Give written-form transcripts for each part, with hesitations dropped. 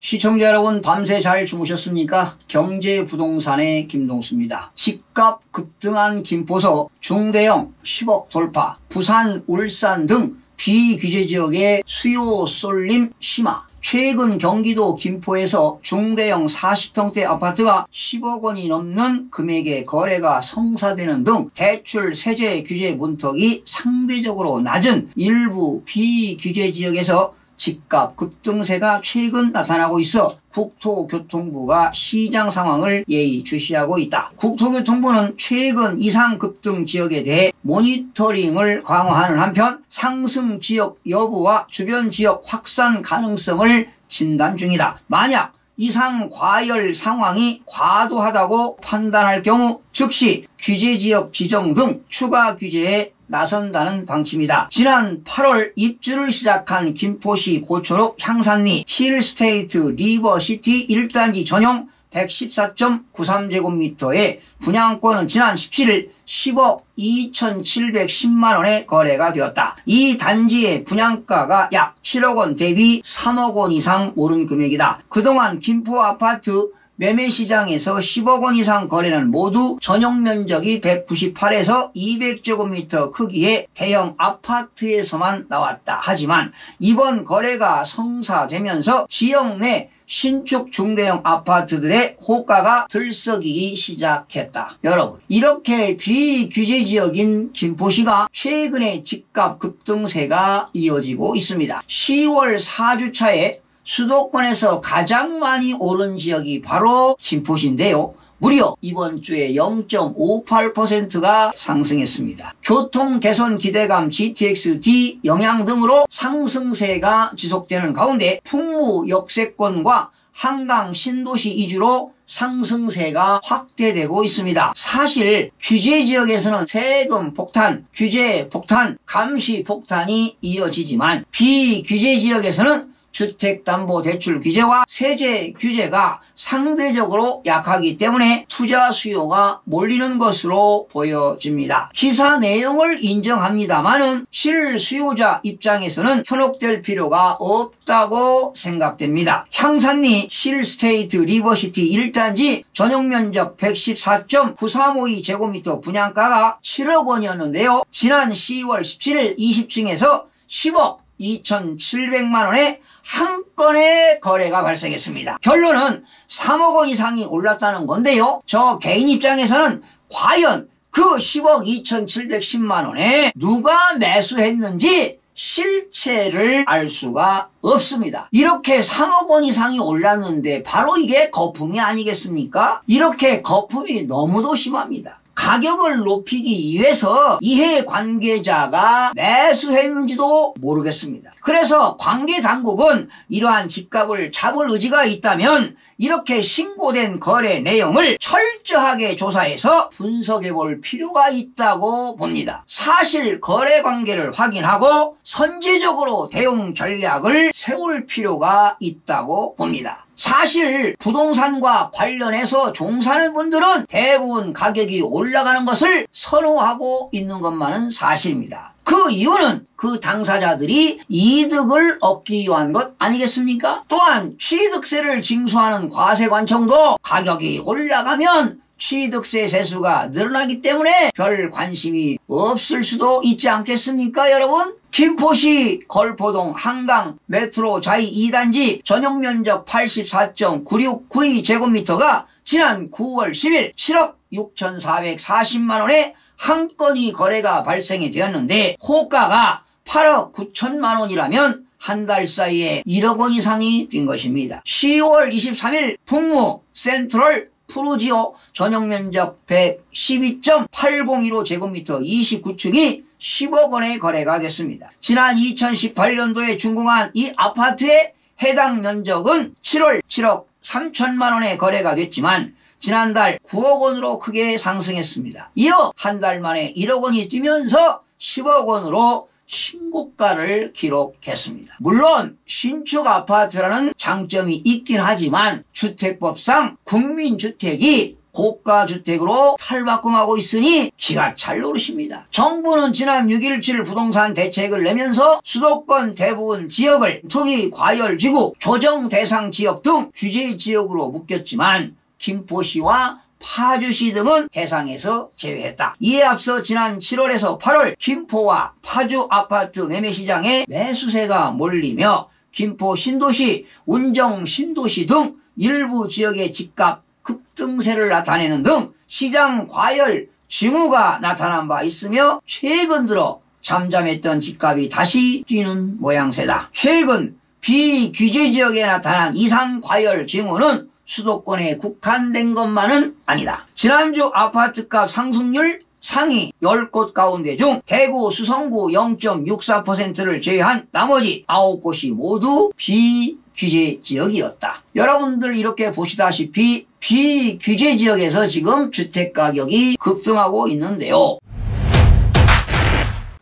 시청자 여러분, 밤새 잘 주무셨습니까? 경제부동산의 김동수입니다. 집값 급등한 김포서 중대형 10억 돌파, 부산, 울산 등 비규제 지역의 수요 쏠림 심화. 최근 경기도 김포에서 중대형 40평대 아파트가 10억 원이 넘는 금액의 거래가 성사되는 등 대출 세제 규제 문턱이 상대적으로 낮은 일부 비규제 지역에서 집값 급등세가 최근 나타나고 있어 국토교통부가 시장 상황을 예의주시하고 있다. 국토교통부는 최근 이상 급등 지역에 대해 모니터링을 강화하는 한편 상승 지역 여부와 주변 지역 확산 가능성을 진단 중이다. 만약 이상 과열 상황이 과도하다고 판단할 경우 즉시 규제지역 지정 등 추가 규제에 나선다는 방침이다. 지난 8월 입주를 시작한 김포시 고초록 향산리 힐스테이트 리버시티 1단지 전용 114.93제곱미터의 분양권은 지난 17일 10억 2,710만원에 거래가 되었다. 이 단지의 분양가가 약 7억 원 대비 3억 원 이상 오른 금액이다. 그동안 김포 아파트 매매시장에서 10억 원 이상 거래는 모두 전용 면적이 198에서 200제곱미터 크기의 대형 아파트에서만 나왔다. 하지만 이번 거래가 성사되면서 지역 내 신축 중대형 아파트들의 호가가 들썩이기 시작했다. 여러분, 이렇게 비규제 지역인 김포시가 최근에 집값 급등세가 이어지고 있습니다. 10월 4주차에 수도권에서 가장 많이 오른 지역이 바로 김포시인데요. 무려 이번 주에 0.58%가 상승했습니다. 교통 개선 기대감 GTX-D 영향 등으로 상승세가 지속되는 가운데 풍무 역세권과 한강 신도시 이주로 상승세가 확대되고 있습니다. 사실 규제 지역에서는 세금 폭탄, 규제 폭탄, 감시 폭탄이 이어지지만 비규제 지역에서는 주택담보대출 규제와 세제 규제가 상대적으로 약하기 때문에 투자 수요가 몰리는 것으로 보여집니다. 기사 내용을 인정합니다만은 실수요자 입장에서는 현혹될 필요가 없다고 생각됩니다. 향산리 힐스테이트 리버시티 1단지 전용면적 114.9352제곱미터 분양가가 7억 원이었는데요. 지난 10월 17일 20층에서 10억 2,700만원에 한 건의 거래가 발생했습니다. 결론은 3억 원 이상이 올랐다는 건데요. 저 개인 입장에서는 과연 그 10억 2,710만 원에 누가 매수했는지 실체를 알 수가 없습니다. 이렇게 3억 원 이상이 올랐는데 바로 이게 거품이 아니겠습니까? 이렇게 거품이 너무도 심합니다. 가격을 높이기 위해서 이해관계자가 매수했는지도 모르겠습니다. 그래서 관계당국은 이러한 집값을 잡을 의지가 있다면 이렇게 신고된 거래 내용을 철저하게 조사해서 분석해 볼 필요가 있다고 봅니다. 사실 거래 관계를 확인하고 선제적으로 대응 전략을 세울 필요가 있다고 봅니다. 사실 부동산과 관련해서 종사하는 분들은 대부분 가격이 올라가는 것을 선호하고 있는 것만은 사실입니다. 그 이유는 그 당사자들이 이득을 얻기 위한 것 아니겠습니까? 또한 취득세를 징수하는 과세관청도 가격이 올라가면 취득세 세수가 늘어나기 때문에 별 관심이 없을 수도 있지 않겠습니까, 여러분? 김포시 걸포동 한강 메트로 자이 2단지 전용면적 84.9692제곱미터가 지난 9월 10일 7억 6,440만원에 한 건이 거래가 발생이 되었는데 호가가 8억 9천만 원이라면 한 달 사이에 1억 원 이상이 된 것입니다. 10월 23일 풍무 센트럴 푸르지오 전용면적 112.8015제곱미터 29층이 10억 원의 거래가 됐습니다. 지난 2018년도에 준공한 이 아파트의 해당 면적은 7억 3천만 원의 거래가 됐지만 지난달 9억 원으로 크게 상승했습니다. 이어 한 달 만에 1억 원이 뛰면서 10억 원으로 신고가를 기록했습니다. 물론 신축 아파트라는 장점이 있긴 하지만 주택법상 국민주택이 고가주택으로 탈바꿈하고 있으니 기가 잘 노릇입니다. 정부는 지난 6.17 부동산 대책을 내면서 수도권 대부분 지역을 투기 과열지구, 조정 대상 지역 등 규제 지역으로 묶였지만 김포시와 파주시 등은 대상에서 제외했다. 이에 앞서 지난 7월에서 8월 김포와 파주 아파트 매매시장에 매수세가 몰리며 김포 신도시, 운정 신도시 등 일부 지역의 집값 급등세를 나타내는 등 시장 과열 징후가 나타난 바 있으며 최근 들어 잠잠했던 집값이 다시 뛰는 모양새다. 최근 비규제 지역에 나타난 이상 과열 징후는 수도권에 국한된 것만은 아니다. 지난주 아파트값 상승률 상위 10곳 가운데 중 대구 수성구 0.64%를 제외한 나머지 9곳이 모두 비규제 지역이었다. 여러분들 이렇게 보시다시피 비규제 지역에서 지금 주택가격이 급등하고 있는데요.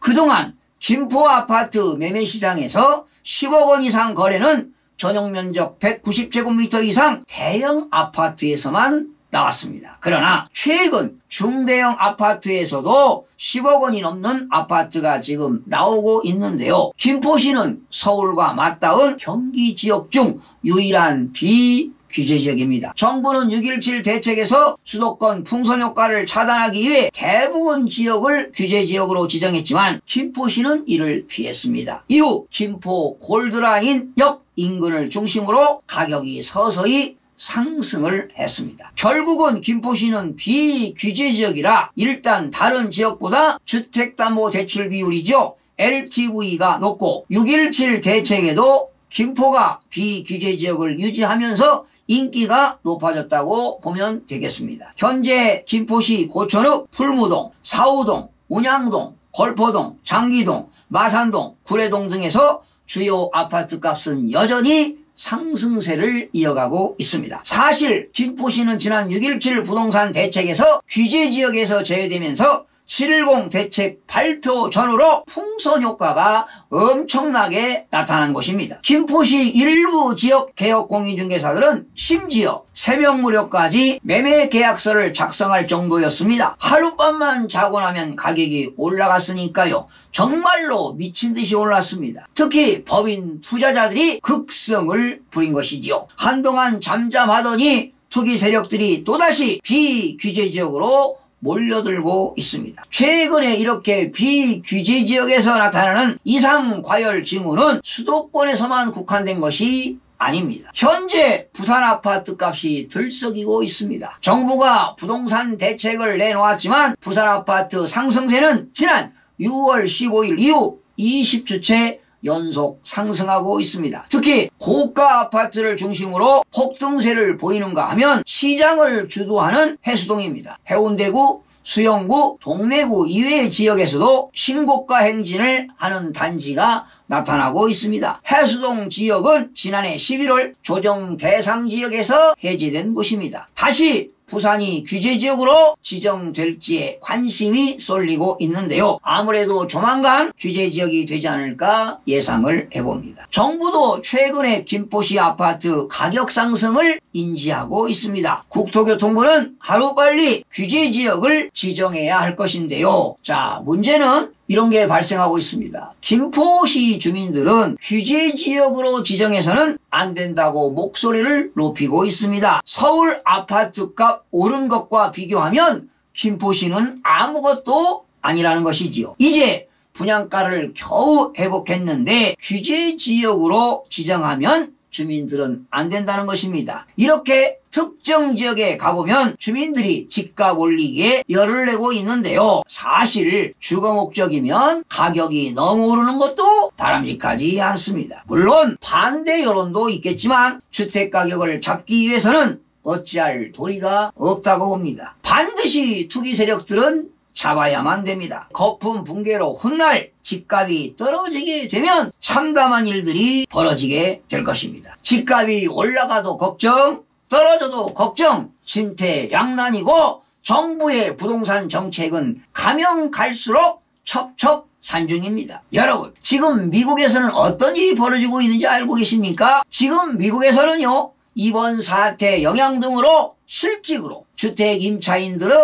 그동안 김포 아파트 매매시장에서 10억 원 이상 거래는 전용면적 190제곱미터 이상 대형 아파트에서만 나왔습니다. 그러나 최근 중대형 아파트에서도 10억 원이 넘는 아파트가 지금 나오고 있는데요. 김포시는 서울과 맞닿은 경기 지역 중 유일한 비규제 지역입니다. 정부는 6.17 대책에서 수도권 풍선 효과를 차단하기 위해 대부분 지역을 규제 지역으로 지정했지만 김포시는 이를 피했습니다. 이후 김포 골드라인 역 인근을 중심으로 가격이 서서히 상승을 했습니다. 결국은 김포시는 비규제 지역이라 일단 다른 지역보다 주택담보대출 비율이죠. LTV가 높고 6.17 대책에도 김포가 비규제 지역을 유지하면서 인기가 높아졌다고 보면 되겠습니다. 현재 김포시 고천읍, 풀무동, 사우동, 운양동, 걸포동, 장기동, 마산동, 구례동 등에서 주요 아파트 값은 여전히 상승세를 이어가고 있습니다. 사실 김포시는 지난 6.17 부동산 대책에서 규제 지역에서 제외되면서 7.10 대책 발표 전후로 풍선 효과가 엄청나게 나타난 곳입니다. 김포시 일부 지역 개업 공인중개사들은 심지어 새벽 무렵까지 매매 계약서를 작성할 정도였습니다. 하룻밤만 자고 나면 가격이 올라갔으니까요. 정말로 미친 듯이 올랐습니다. 특히 법인 투자자들이 극성을 부린 것이지요. 한동안 잠잠하더니 투기 세력들이 또다시 비규제 지역으로 몰려들고 있습니다. 최근에 이렇게 비규제 지역에서 나타나는 이상 과열 징후는 수도권에서만 국한된 것이 아닙니다. 현재 부산 아파트 값이 들썩이고 있습니다. 정부가 부동산 대책을 내놓았지만 부산 아파트 상승세는 지난 6월 15일 이후 20주째 연속 상승하고 있습니다. 특히 고가 아파트를 중심으로 폭등세를 보이는가 하면 시장을 주도하는 해수동입니다. 해운대구, 수영구, 동래구 이외의 지역에서도 신고가 행진을 하는 단지가 나타나고 있습니다. 해수동 지역은 지난해 11월 조정 대상 지역에서 해제된 곳입니다. 다시 부산이 규제지역으로 지정될지에 관심이 쏠리고 있는데요. 아무래도 조만간 규제지역이 되지 않을까 예상을 해봅니다. 정부도 최근에 김포시 아파트 가격 상승을 인지하고 있습니다. 국토교통부는 하루빨리 규제지역을 지정해야 할 것인데요. 자, 문제는 이런 게 발생하고 있습니다. 김포시 주민들은 규제지역으로 지정해서는 안 된다고 목소리를 높이고 있습니다. 서울 아파트값 오른 것과 비교하면 김포시는 아무것도 아니라는 것이지요. 이제 분양가를 겨우 회복했는데 규제지역으로 지정하면 주민들은 안 된다는 것입니다. 이렇게 특정 지역에 가보면 주민들이 집값 올리기에 열을 내고 있는데요. 사실 주거 목적이면 가격이 너무 오르는 것도 바람직하지 않습니다. 물론 반대 여론도 있겠지만 주택가격을 잡기 위해서는 어찌할 도리가 없다고 봅니다. 반드시 투기 세력들은 잡아야만 됩니다. 거품 붕괴로 훗날 집값이 떨어지게 되면 참담한 일들이 벌어지게 될 것입니다. 집값이 올라가도 걱정, 떨어져도 걱정, 진퇴양난이고 정부의 부동산 정책은 가면 갈수록 첩첩산중입니다. 여러분, 지금 미국에서는 어떤 일이 벌어지고 있는지 알고 계십니까? 지금 미국에서는요, 이번 사태 영향 등으로 실직으로 주택 임차인들의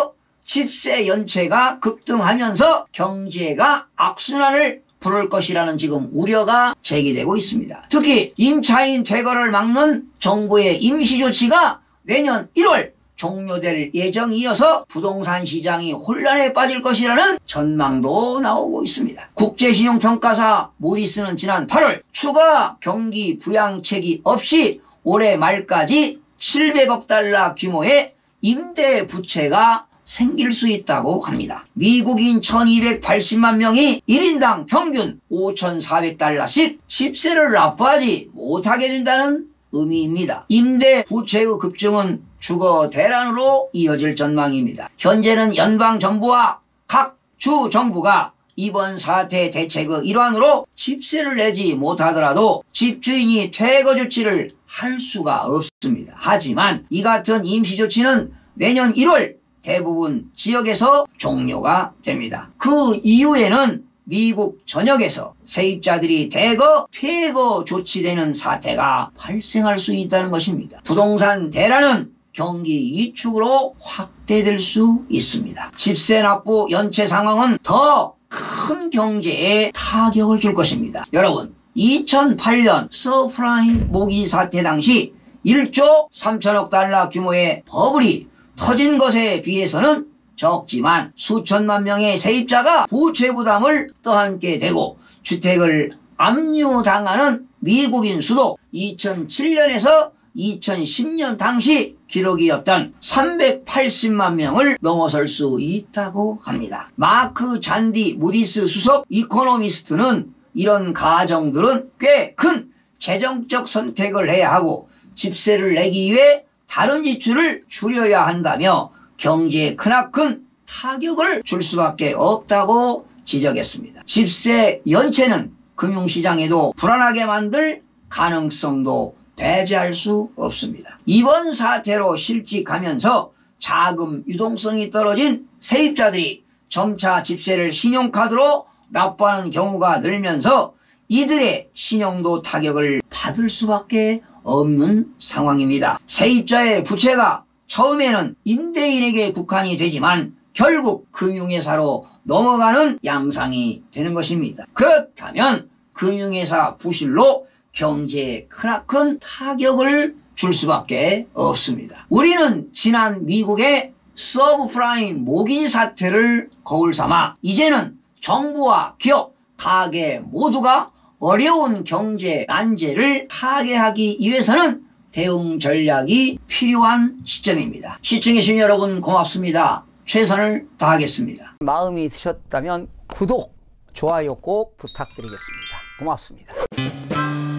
집세 연체가 급등하면서 경제가 악순환을 부를 것이라는 지금 우려가 제기되고 있습니다. 특히 임차인 퇴거를 막는 정부의 임시조치가 내년 1월 종료될 예정이어서 부동산 시장이 혼란에 빠질 것이라는 전망도 나오고 있습니다. 국제신용평가사 무디스는 지난 8월 추가 경기 부양책이 없이 올해 말까지 700억 달러 규모의 임대 부채가 생길 수 있다고 합니다. 미국인 1280만 명이 1인당 평균 5,400달러씩 집세를 납부하지 못하게 된다는 의미입니다. 임대 부채의 급증은 주거 대란으로 이어질 전망입니다. 현재는 연방정부와 각 주정부가 이번 사태 대책의 일환으로 집세를 내지 못하더라도 집주인이 퇴거 조치를 할 수가 없습니다. 하지만 이 같은 임시조치는 내년 1월 대부분 지역에서 종료가 됩니다. 그 이후에는 미국 전역에서 세입자들이 대거 퇴거 조치되는 사태가 발생할 수 있다는 것입니다. 부동산 대란은 경기 위축으로 확대될 수 있습니다. 집세 납부 연체 상황은 더 큰 경제에 타격을 줄 것입니다. 여러분, 2008년 서프라임 모기 사태 당시 1조 3천억 달러 규모의 버블이 터진 것에 비해서는 적지만 수천만 명의 세입자가 부채 부담을 떠안게 되고 주택을 압류당하는 미국인 수도 2007년에서 2010년 당시 기록이었던 380만 명을 넘어설 수 있다고 합니다. 마크 잔디 무디스 수석 이코노미스트는 이런 가정들은 꽤 큰 재정적 선택을 해야 하고 집세를 내기 위해 다른 지출을 줄여야 한다며 경제에 크나큰 타격을 줄 수밖에 없다고 지적했습니다. 집세 연체는 금융시장에도 불안하게 만들 가능성도 배제할 수 없습니다. 이번 사태로 실직하면서 자금 유동성이 떨어진 세입자들이 점차 집세를 신용카드로 납부하는 경우가 늘면서 이들의 신용도 타격을 받을 수밖에 없는 상황입니다. 세입자의 부채가 처음에는 임대인에게 국한이 되지만 결국 금융회사로 넘어가는 양상이 되는 것입니다. 그렇다면 금융회사 부실로 경제에 크나큰 타격을 줄 수밖에 없습니다. 우리는 지난 미국의 서브프라임 모기 사태를 거울 삼아 이제는 정부와 기업, 가게 모두가 어려운 경제 난제를 타개하기 위해서는 대응 전략이 필요한 시점입니다. 시청해주신 여러분 고맙습니다. 최선을 다하겠습니다. 마음이 드셨다면 구독, 좋아요 꼭 부탁드리겠습니다. 고맙습니다.